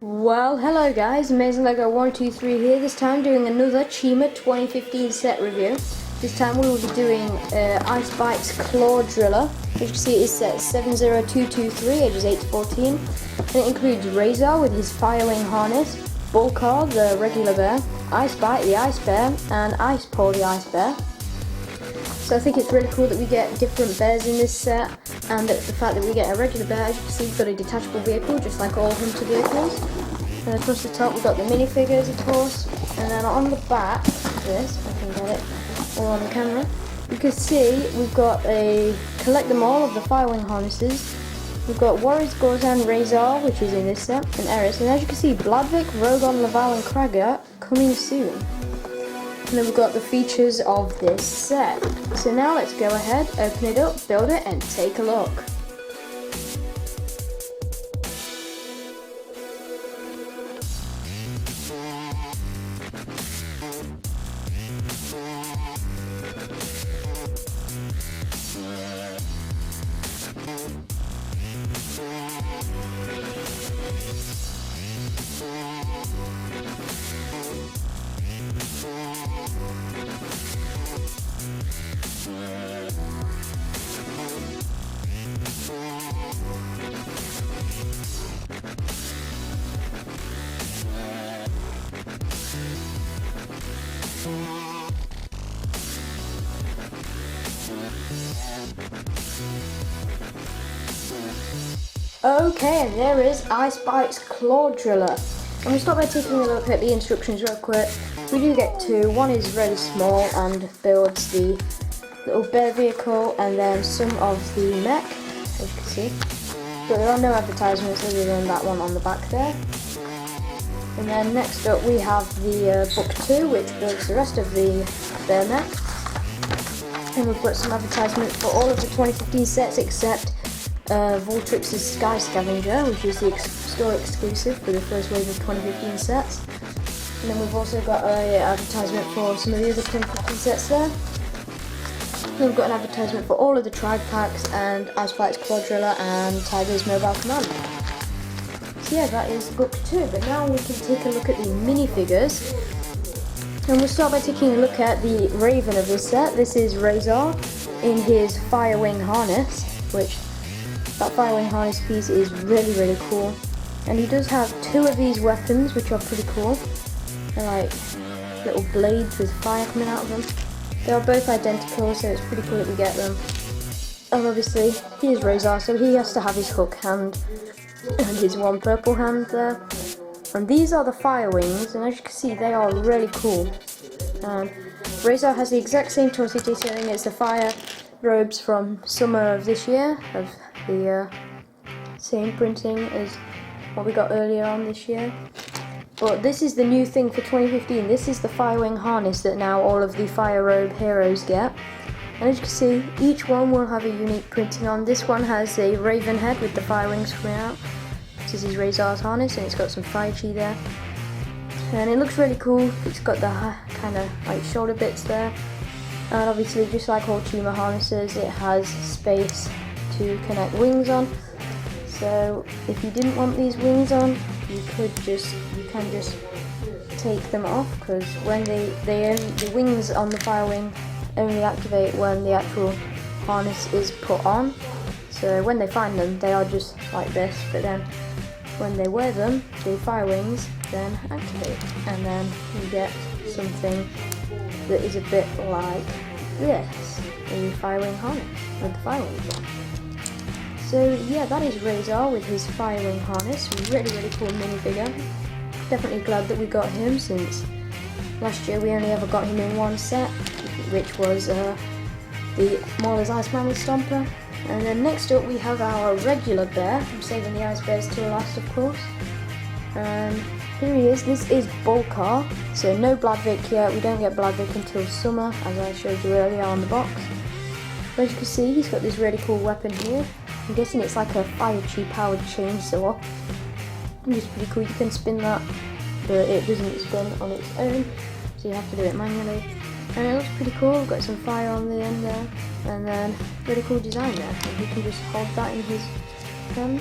Well, hello guys, Amazing Lego 123 here, this time doing another Chima 2015 set review. This time we will be doing Icebites Claw Driller. As you can see, it is set 70223, ages 8 to 14. And it includes Razar with his firewing harness, Bulkar, the regular bear, Icebite, the ice bear, and Ice Paw, the ice bear. So I think it's really cool that we get different bears in this set, and the fact that we get a regular bear. As you can see, we've got a detachable vehicle, just like all hunter vehicles. And across the top we've got the minifigures, of course, and then on the back of this, if I can get it all on the camera, you can see we've got a collect them all of the firewing harnesses. We've got Warriors, Gorzan, Razar, which is in this set, and Eris, and as you can see, Bladvik, Rogon, Laval and Krager coming soon. And then we've got the features of this set. So now let's go ahead, open it up, build it, and take a look. Okay, and there is Icebites Claw Driller. And we start by taking a look at the instructions real quick. We do get two. One is really small and builds the little bear vehicle, and then some of the mech, as you can see. But there are no advertisements other than that one on the back there. And then next up we have the book 2, which builds the rest of the bear mech. And we've got some advertisements for all of the 2015 sets except Voltrix's Sky Scavenger, which is the store exclusive for the first wave of 2015 sets. And then we've also got an advertisement for some of the other 2015 sets there. And we've got an advertisement for all of the tribe packs and Icebites Claw Driller and Tiger's Mobile Command. So yeah, that is book 2, but now we can take a look at the minifigures. And we'll start by taking a look at the Raven of this set. This is Razar in his firewing harness, which that firewing harness piece is really cool. And he does have two of these weapons, which are pretty cool. They're like little blades with fire coming out of them. They are both identical, so it's pretty cool that we get them. And obviously, he is Razar, so he has to have his hook hand and his one purple hand there. And these are the firewings, and as you can see, they are really cool. And Razar has the exact same torso detailing as the fire robes from summer of this year, of the same printing as what we got earlier on this year. But this is the new thing for 2015. This is the firewing harness that now all of the fire robe heroes get. And as you can see, each one will have a unique printing on. This one has a raven head with the fire wings coming out. This is Razar's harness, and it's got some fire chi there. And it looks really cool. It's got the kind of like shoulder bits there. And obviously, just like all Chima harnesses, it has space to connect wings on. So if you didn't want these wings on, you can just take them off, because when the wings on the firewing only activate when the actual harness is put on. So when they find them, they are just like this, but then when they wear them, the firewings then activate, and then you get something that is a bit like this, a firewing harness with the firewings on. So yeah, that is Razar with his firewing harness. Really cool minifigure. Definitely glad that we got him, since last year we only ever got him in one set, which was the Mauler's Iceman with Stomper. And then next up we have our regular bear. I'm saving the ice bears till last, of course. And here he is. This is Bulkar. So no Bladvik yet. We don't get Bladvik until summer, as I showed you earlier on the box. But as you can see, he's got this really cool weapon here. I'm guessing it's like a fire chi powered chainsaw. And it's pretty cool. You can spin that, but it doesn't spin on its own, so you have to do it manually. And it looks pretty cool. Got some fire on the end there, and then really cool design there. And he can just hold that in his hand.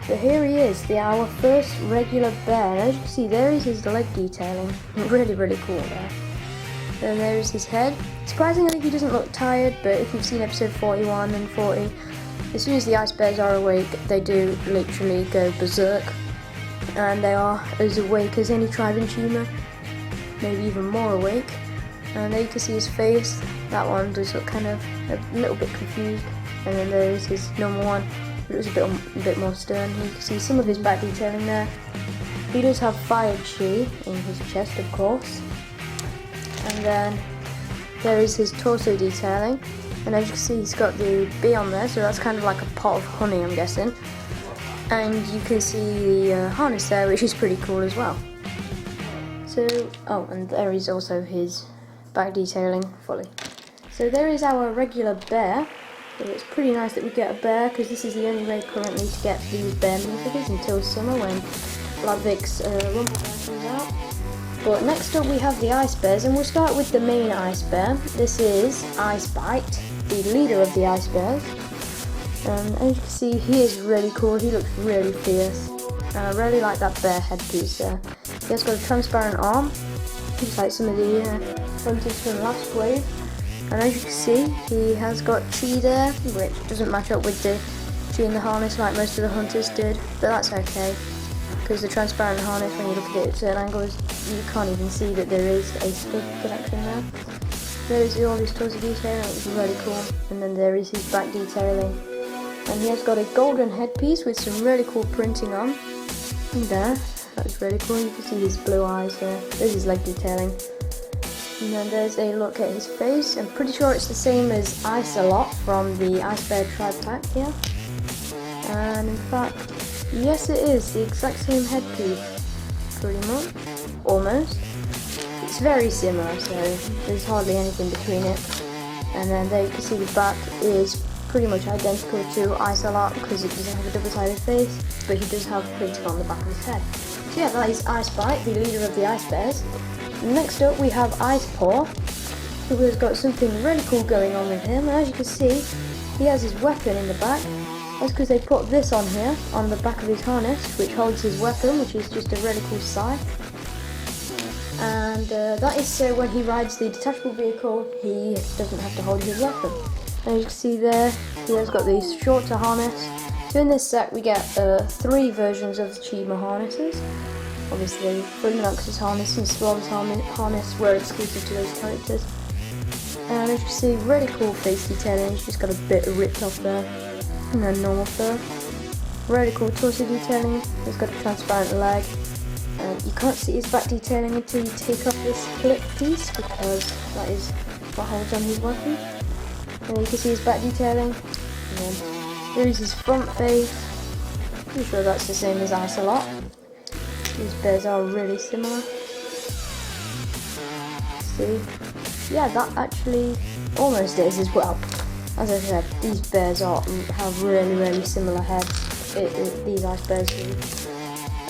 So here he is, our first regular bear. And as you can see, there is his leg detailing. Really, really cool there. Then there's his head. Surprisingly, he doesn't look tired, but if you've seen episode 41 and 40, as soon as the ice bears are awake, they do literally go berserk. And they are as awake as any tribe in Chima, maybe even more awake. And there you can see his face. That one does look kind of a little bit confused. And then there is his normal one. It was a bit more stern. You can see some of his back detailing there. He does have fire chi in his chest, of course. And then there is his torso detailing. And as you can see, he's got the bee on there, so that's kind of like a pot of honey, I'm guessing. And you can see the harness there, which is pretty cool as well. So, oh, and there is also his back detailing fully. So there is our regular bear. So it's pretty nice that we get a bear, because this is the only way currently to get these bear minifigures until summer when Bladvik's Rumble Bear comes out. But next up we have the ice bears, and we'll start with the main ice bear. This is Icebite, the leader of the ice bears. And as you can see, he is really cool. He looks really fierce. And I really like that bear headpiece there. He has got a transparent arm, just like some of the hunters from last wave. And as you can see, he has got chi there, which doesn't match up with the chi in the harness like most of the hunters did, but that's okay, because the transparent harness, when you look at it at certain angles, you can't even see that there is a stud connection there. There is all his torso detailing, which is really cool, and then there is his back detailing. And he has got a golden headpiece with some really cool printing on. And there, that's really cool, you can see his blue eyes there. There's his leg detailing. And then there's a look at his face. I'm pretty sure it's the same as Ice-A-Lot from the Ice Bear Tribe pack here. And in fact, yes it is, the exact same headpiece. Pretty much. Almost. It's very similar, so there's hardly anything between it. And then there you can see the back is pretty much identical to Ice-A-Lot because it doesn't have a double-sided face, but he does have printing on the back of his head. So yeah, that is Icebite, the leader of the ice bears. Next up we have Icepaw, who has got something really cool going on with him. And as you can see, he has his weapon in the back. That's because they put this on here, on the back of his harness, which holds his weapon, which is just a really cool scythe. And that is so when he rides the detachable vehicle, he doesn't have to hold his weapon. And as you can see there, he has got the shorter harness. So in this set we get 3 versions of the Chima harnesses. Obviously, Brignox's harness and Swallow's harness were exclusive to those characters. And as you can see, really cool face detailing. He's just got a bit ripped off there. And then normal fur. Really cool torso detailing. He's got a transparent leg. You can't see his back detailing until you take off this clip piece, because that is what holds on his weapon. And you can see his back detailing. And then there is his front face. Pretty sure that's the same as Ice-A-Lot. These bears are really similar. See? Yeah, that actually almost is as well. As I said, these bears have really similar heads. These ice bears do.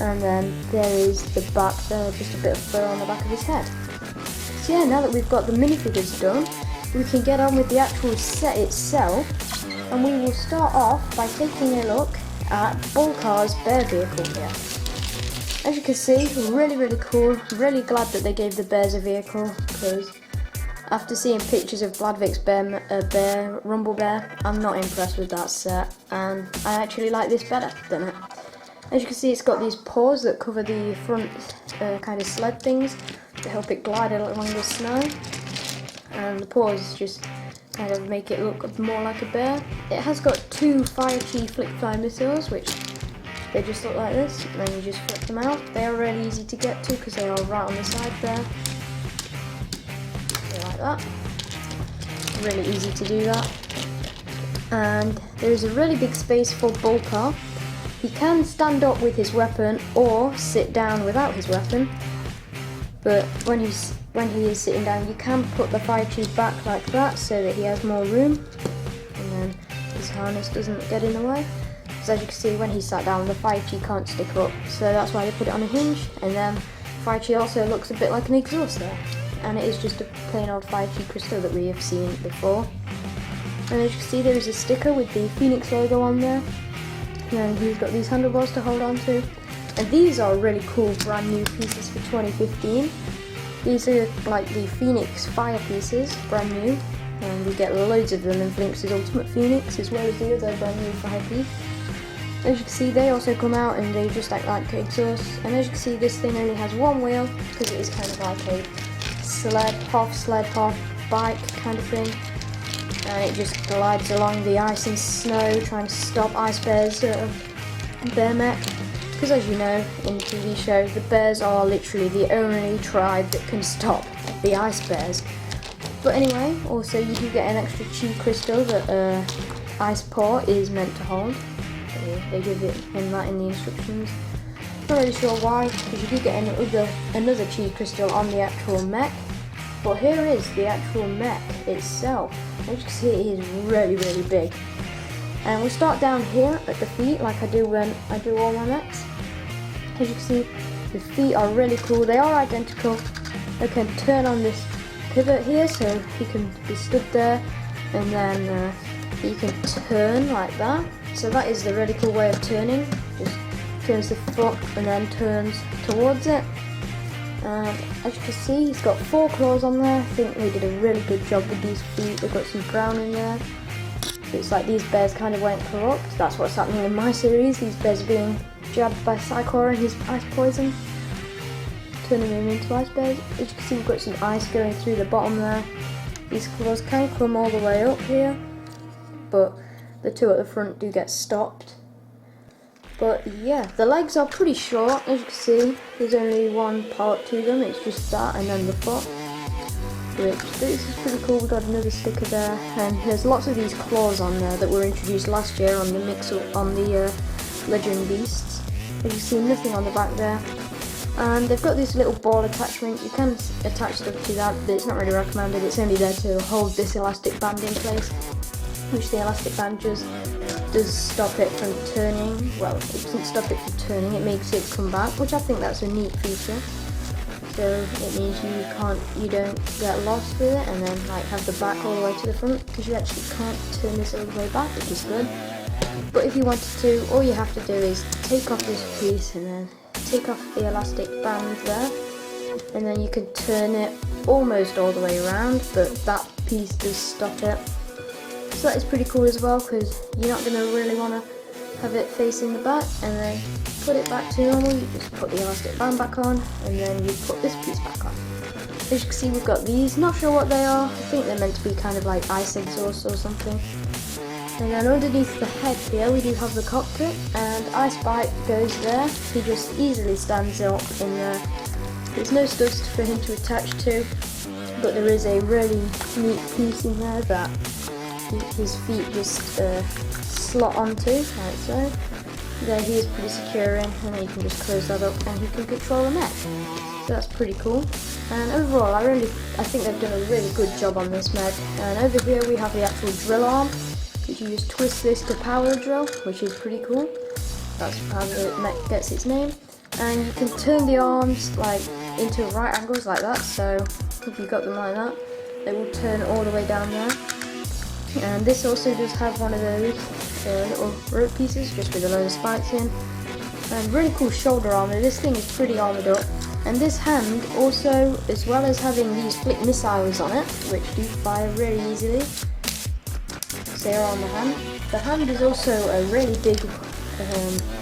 And then there is the back there, just a bit of fur on the back of his head. So yeah, now that we've got the minifigures done, we can get on with the actual set itself. And we will start off by taking a look at Bulkar's bear vehicle here. As you can see, really cool. Really glad that they gave the bears a vehicle, because after seeing pictures of Bladvik's bear, Rumble Bear, I'm not impressed with that set, and I actually like this better than it. As you can see, it's got these paws that cover the front kind of sled things to help it glide along the snow, and the paws just kind of make it look more like a bear. It has got 2 fire chi flick fly missiles, which they just look like this, and then you just flip them out. They are really easy to get to because they are right on the side there. So like that. Really easy to do that. And there is a really big space for Bulkar. He can stand up with his weapon or sit down without his weapon. But when he is sitting down, you can put the fire chi back like that so that he has more room. And then his harness doesn't get in the way. Because as you can see, when he sat down, the fire chi can't stick up, so that's why they put it on a hinge. And then fire chi also looks a bit like an exhaust there, and it is just a plain old fire chi crystal that we have seen before. And as you can see, there is a sticker with the Phoenix logo on there. And he's got these handlebars to hold on to. And these are really cool brand new pieces for 2015. These are like the Phoenix Fire pieces, brand new. And we get loads of them in Flinx's Ultimate Phoenix, as well as the other brand new fire piece. As you can see, they also come out and they just act like exhausts. And as you can see, this thing only has one wheel, because it is kind of like a sled, half bike kind of thing. And it just glides along the ice and snow, trying to stop ice bears, bear mech. Because as you know, in the TV show, the bears are literally the only tribe that can stop the ice bears. But anyway, also you do get an extra chi crystal that Ice Paw is meant to hold. They give him that in the instructions. Not really sure why, because you do get another chi crystal on the actual mech. But here is the actual mech itself. As you can see, it is really, really big. And we'll start down here at the feet, like I do when I do all my mechs. As you can see, the feet are really cool. They are identical. They can turn on this pivot here, so he can be stood there, and then he can turn like that. So that is the really cool way of turning. Just turns the foot and then turns towards it. And as you can see, he's got 4 claws on there. I think they did a really good job with these feet. They've got some brown in there. So it's like these bears kind of went corrupt. That's what's happening in my series. These bears are being jabbed by Psychor and his ice poison, turning them into ice bears. As you can see, we've got some ice going through the bottom there. These claws can come all the way up here, but the 2 at the front do get stopped. But yeah, the legs are pretty short. As you can see, there's only one part to them. It's just that and then the foot. Which, this is pretty cool. We've got another sticker there, and there's lots of these claws on there that were introduced last year on the Legend Beasts. As you can see, nothing on the back there. And they've got this little ball attachment. You can attach stuff to that, but it's not really recommended. It's only there to hold this elastic band in place, which the elastic band just does stop it from turning. Well, it doesn't stop it from turning, it makes it come back, which I think that's a neat feature. So it means you don't get lost with it and then like have the back all the way to the front, because you actually can't turn this all the way back, which is good. But if you wanted to, all you have to do is take off this piece and then take off the elastic band there, and then you can turn it almost all the way around, but that piece does stop it. So that is pretty cool as well, because you're not going to really want to have it facing the back and then put it back to normal. You just put the elastic band back on and then you put this piece back on. As you can see, we've got these, not sure what they are. I think they're meant to be kind of like ice exhaust or something. And then underneath the head here we do have the cockpit, and Icebite goes there. He just easily stands up in there. There's no stuff for him to attach to, but there is a really neat piece in there that his feet just slot onto, like so. There he is pretty secure in, and then you can just close that up and he can control the mech. So that's pretty cool. And overall, I think they've done a really good job on this mech. And over here we have the actual drill arm, which you just twist this to power the drill, which is pretty cool. That's how the mech gets its name. And you can turn the arms like into right angles like that, so if you got them like that, they will turn all the way down there. And this also does have one of those little rope pieces just with a load of spikes in. And really cool shoulder armor. This thing is pretty armored up. And this hand also, as well as having these flick missiles on it, which do fire really easily, so they're on the hand is also a really big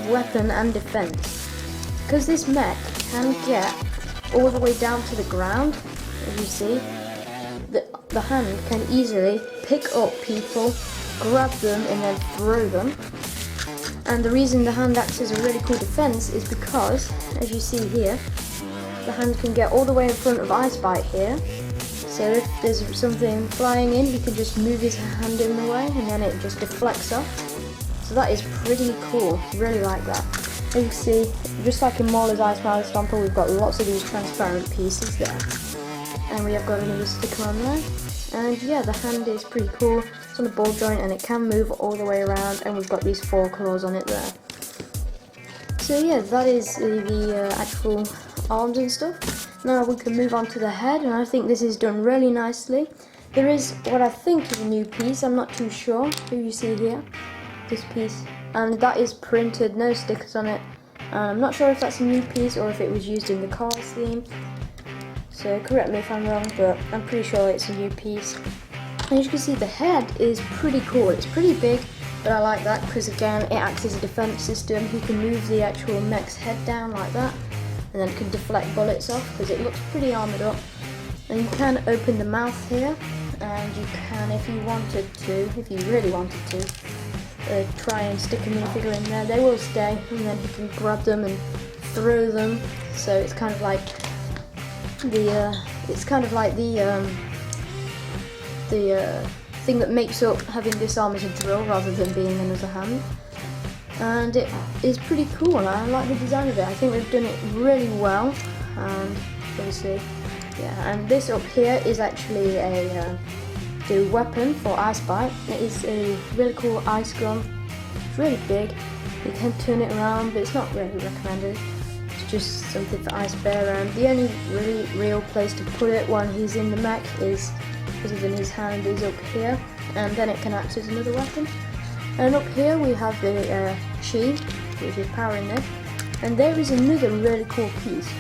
weapon and defense. Because this mech can get all the way down to the ground, as you see, the hand can easily pick up people, grab them and then throw them. And the reason the hand acts as a really cool defense is because, as you see here, the hand can get all the way in front of Icebite here. So if there's something flying in, he can just move his hand in the way and then it just deflects off. So that is pretty cool, really like that. As you can see, just like in Mauler's Ice Mauler Stomper, we've got lots of these transparent pieces there. And we have got another sticker on there. And yeah, the hand is pretty cool. It's on a ball joint and it can move all the way around, and we've got these 4 claws on it there. So yeah, that is the actual arms and stuff. Now we can move on to the head, and I think this is done really nicely. There is what I think is a new piece, I'm not too sure, who you see here. This piece, and that is printed, no stickers on it. I'm not sure if that's a new piece or if it was used in the Cars theme, so correct me if I'm wrong, but I'm pretty sure it's a new piece. And as you can see, the head is pretty cool. It's pretty big, but I like that because again it acts as a defense system. You can move the actual mech's head down like that, and then it can deflect bullets off because it looks pretty armoured up. And you can open the mouth here, and you can, if you wanted to, if you really wanted to, try and stick a minifigure in there. They will stay, and then you can grab them and throw them. So it's kind of like the thing that makes up having this arm as a drill rather than being another hand. And it is pretty cool. I like the design of it. I think they've done it really well. And obviously, yeah. And this up here is actually the weapon for Icebite. It is a really cool ice gun. It's really big. You can turn it around, but it's not really recommended. It's just something for Ice Bear. And the only really real place to put it when he's in the mech is, other than his hand, is up here, and then it can act as another weapon. And up here we have the Chi, which is powering it. And there is another really cool piece.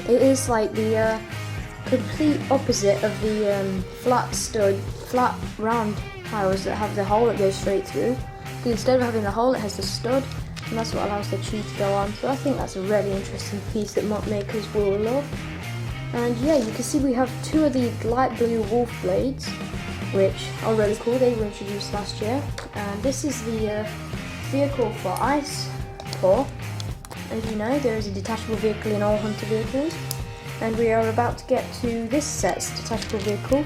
It is like the complete opposite of the flat round powers that have the hole that goes straight through. Because instead of having the hole, it has the stud, and that's what allows the Chi to go on. So I think that's a really interesting piece that mod makers will love. And yeah, you can see we have two of the light blue wolf blades, which are really cool. They were introduced last year. And this is the vehicle for Ice Claw. As you know, there is a detachable vehicle in all hunter vehicles. And we are about to get to this set's detachable vehicle.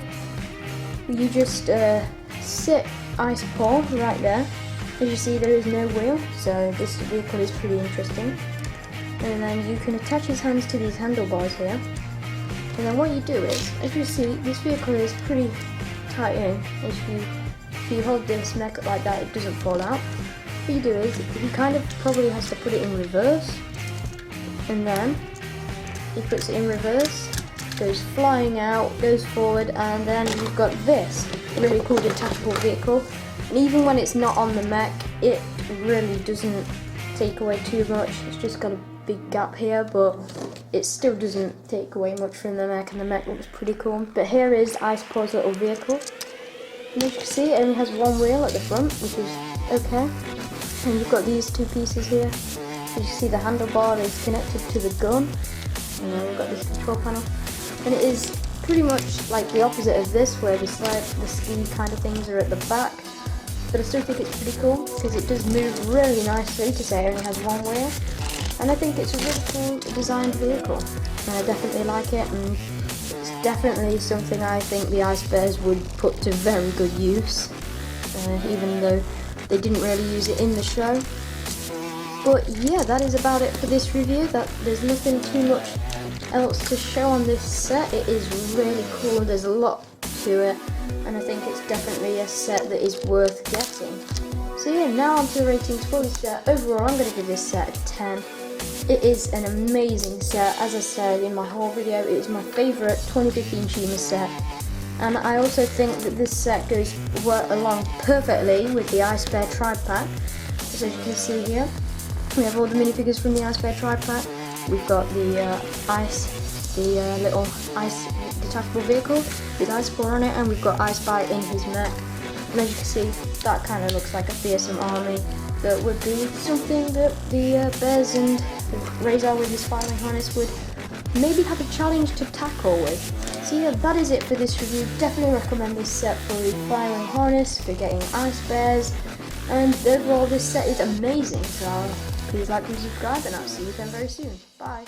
You just sit Ice Paw right there. As you see, there is no wheel, so this vehicle is pretty interesting. And then you can attach his hands to these handlebars here. And then what you do is, as you see, this vehicle is pretty tight in. If you hold this mech up like that, it doesn't fall out. What you do is, he kind of probably has to put it in reverse, and then he puts it in reverse, goes flying out, goes forward, and then you've got this really cool detachable vehicle. And even when it's not on the mech, it really doesn't take away too much. It's just got a big gap here, but it still doesn't take away much from the mech, and the mech looks pretty cool. But here is Ice Paw's little vehicle. And as you can see, it only has one wheel at the front, which is okay. And you've got these two pieces here. As you see, the handlebar is connected to the gun. And then we've got this control panel. And it is pretty much like the opposite of this, where the ski kind of things are at the back. But I still think it's pretty cool, because it does move really nicely to say it only has one wheel. And I think it's a really cool designed vehicle. And I definitely like it, and it's definitely something I think the Ice Bears would put to very good use. Even though they didn't really use it in the show. But yeah, that is about it for this review. There's nothing too much else to show on this set. It is really cool, there's a lot to it, and I think it's definitely a set that is worth getting. So yeah, now on to the ratings for this set. Overall, I'm going to give this set a 10. It is an amazing set. As I said in my whole video, it is my favourite 2015 Chima set. And I also think that this set goes along perfectly with the Ice Bear Tribe Pack. As you can see here, we have all the minifigures from the Ice Bear Tribe Pack. We've got the little ice detachable vehicle with Ice Paw on it, and we've got Icebite in his mech. And as you can see, that kind of looks like a fearsome army that would be something that the Bears and Razar with his firing harness would maybe have a challenge to tackle with. So yeah, that is it for this review. Definitely recommend this set for the firing harness, for getting Ice Bears, and overall this set is amazing. So please like and subscribe, and I'll see you again very soon. Bye.